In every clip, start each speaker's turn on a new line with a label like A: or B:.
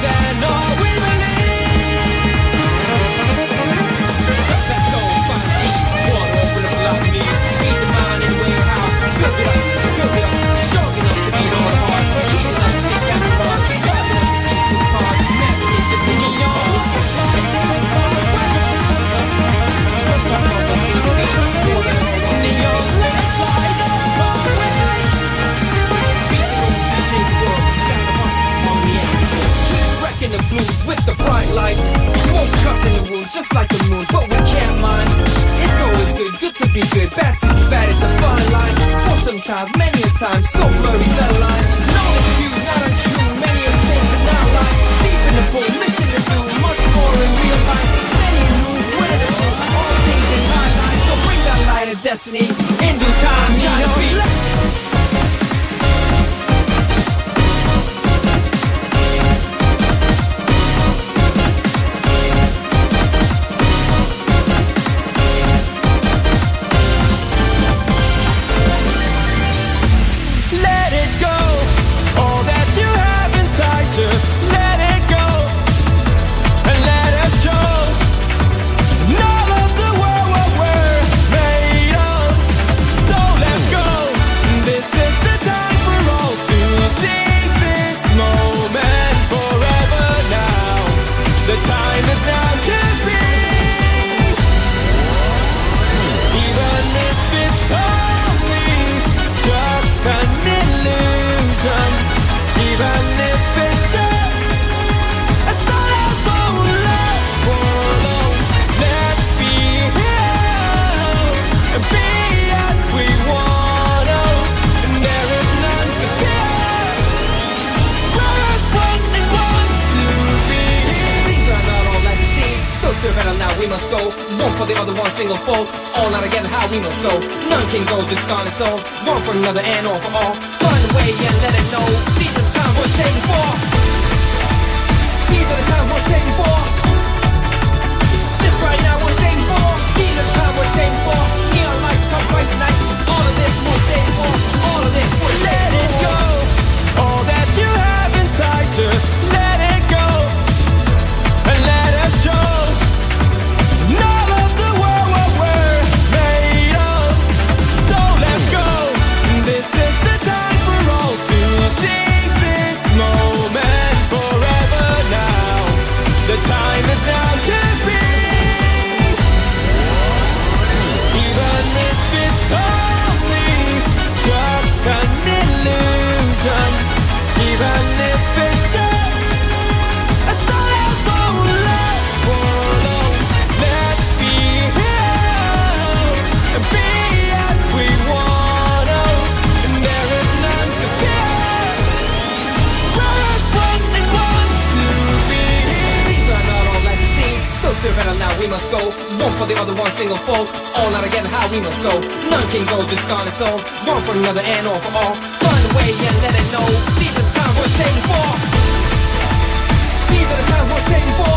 A: than all we believe. That's all fine, deep. Water over the block, me. Feed the mind in a way how. Build it up, strong enough to beat all the heart. Keep it up, see that's the bar. Hard enough to see through the cars. Imagination, bringing your life. Neon lights light up my way. Beat the road to change the world. Stand up on the end. Keep wrecking the blues with the bright lights. Won't cuss in the room just like the moon, but we can't mind. It's always good to be good, bad to be bad. It's a fine line. For sometimes, many a time, so blurry the line. Knowledge view, not untrue. Many of things are not like. Deep in the pool, mission to do much more in real life. Many knew, winning the two, all things in my life. So bring that light of destiny in due time. Shine a beat. Let it go, all that you have inside, just let it go, and let us show all of the world what we're made of. So let's go, this is the time for all to seize this moment forever now. The time is now to be, even if it's only just an illusion, even if it's just a start of love for long. Let's be here and be as we wanna, and there is none to fear. We're as one and want to be. Things are not all as it seems. Still to better now we must go. One for the other, one single fold. All not together, how we must go. None can go just on its own. One for another and all for all. Find a way and let it know. These are the times we're saving for. These are the times we're saving for. This right now we're saving for. These are the times we're saving for. Neon lights come bright tonight. All of this we're saving for. All of this we're saving for. Let it go. All that you have inside, just let it go, and let us show all of the world what we're made of. So let's go. This is the time for all to seize this moment forever now. The time is now to be, even if it's only just an illusion, even if it's just a start of love for long. Let's be here and be as we wanna, and there is none to fear. We're as one and want to be. Things are not all as it seems. Still to better now we must go. One for the other, one single fold. All not together, how we must go. None can go just on its own. One for another and all for all. Find a way and let it know. These are the times we're saving for. These are the times we're saving for.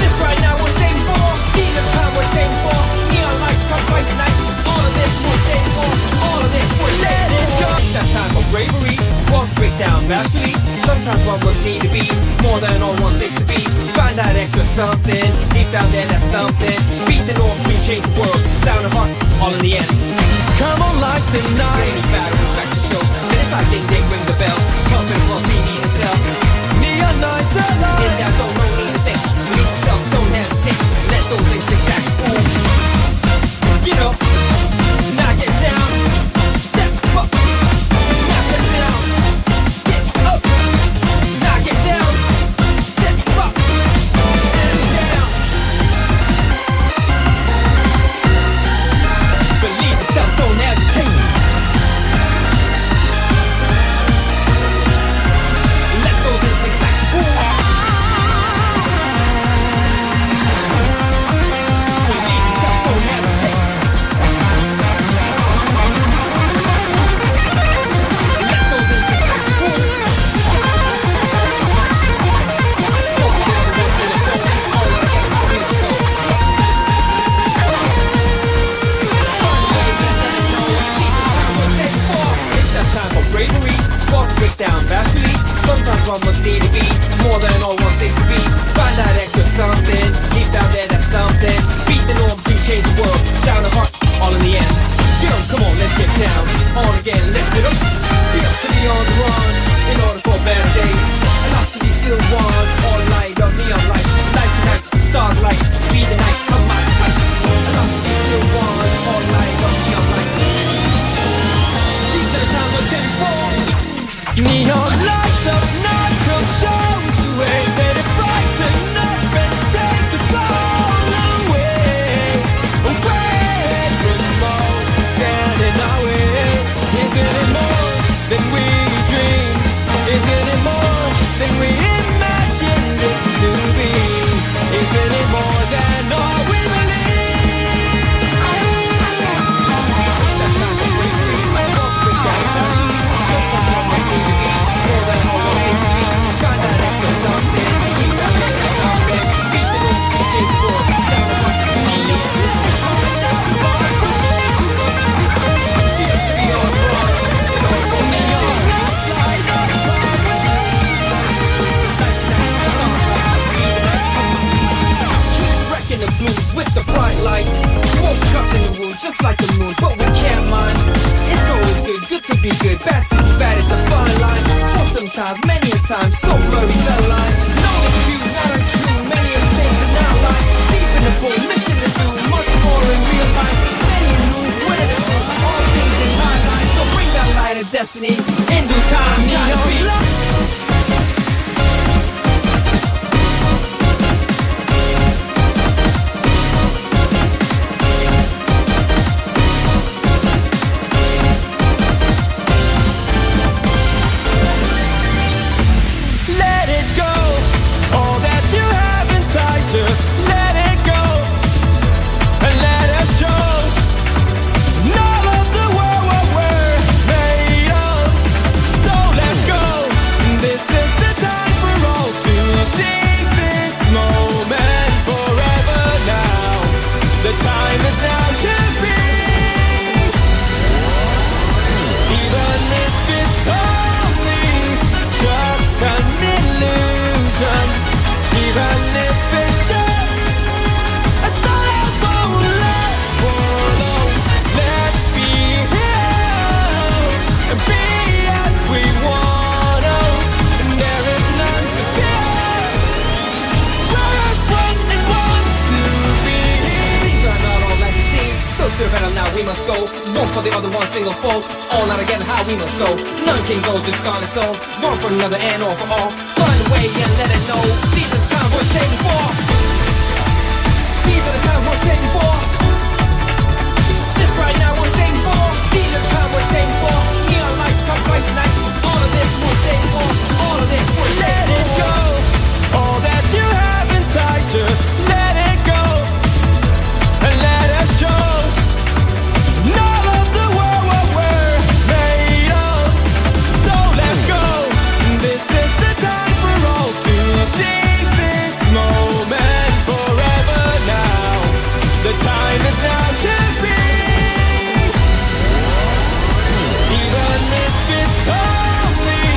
A: This right now we're saving for. These are the times we're saving for. Neon lights come bright tonight. All of this we're saving for. All of this we're saving for. It's that time for bravery. Walls break down bashfully. Sometimes one must need to be more than all one thinks to be. Find that extra something deep down there, that's something. Beat the norm to change the world. It's down to heart, all in the end. Come on like the night. Any battle, respect the show. Minutes I think they ring the bell. Come to the club, we need to sell. Neon lights alive. In that zone, no need to think. We need to sell, don't hesitate. Let those things sink back. Ooh. Get up, now get down. Step up, now step down. Get up, now get down. Step up, and down. Believe yourself, don't hesitate. Let those to be more than all one things to be. Find that extra something, deep down there that's something. Beat the norm to change the world, sound and heart, all in the end. Get on, come on, let's get down, on again, let's get up. Be up to be on the run, in order for better days. Enough to be still one, all light up, neon light. Night to night, stars light, be the night, come on, fight. Enough to be still one, all light up, neon light. These are the times we're setting for. Neon lights up, night come shows the way. Let it brighten up and take us all away. Away from all standing our way. Isn't it more than we dream? Isn't it more than we imagined it to be? Isn't it more than all we believe? It's that time to break free. Walls break down passion. Something more must be to be. More than all one needs to be. Find that extra something. Keep that extra something. Beat the room to change the world. Sound of what we need. Let's find out more. Be up to be on the run. In order for me on. Let's light up our way. Night to night, stars light. Be the night, come on. Keep wrecking the blues with the bright lights. Won't cut in the room just like the moon, but we can't mind. It's always good to be good, bad to be bad. It's a fine line. For sometimes, many a time, so blurry the line. No dispute, not untrue. Many mistakes in our life. Deep in the pool, mission to do much more in real life. Many new, where to do all things in my life. So bring that light of destiny in due time. Shine be. Let it go, all that you have inside, just let it go, and let us show all of the world what we're made of. So let's go, this is the time for all to seize this moment forever now. The time is now to be, even if it's only just an illusion, even if it's just a start won't let follow. Let's be here and be as we wanna, and there is none to fear. We're as one and want to be. Things are not all like it seems. Still to better now we must go. One for the other, one single fold. All out again how we must go. None can go just on its own. One for another and all for all. Find a way and let it know. These are the times we're saving for. These are the times we're saving for. This right now we're saving for. These are the times we're saving for. Neon lights come bright tonight. All of this we're saving for. All of this we're saving for. Let it go. All that you have inside, just let it go, and let us show all of the world what we're made of. So let's go. This is the time for all to seize this moment forever now. The time is now to be, even if it's only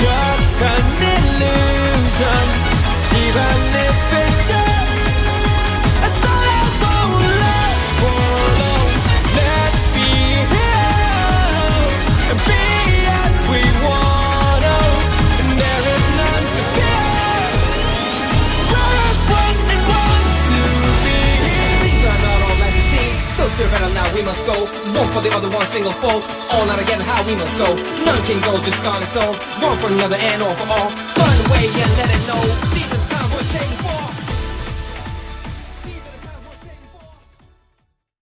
A: just an illusion, even if it's just a start won't let follow. Let's be here and be as we wanna, and there is none to fear. We're as one and want to be. Things are not all like it seems. Still to better now we must go. One for the other, one single fold. All out again how we must go. None can go just on its own. One for another and all for all. Find a way and let it know. These are the times we're saving for.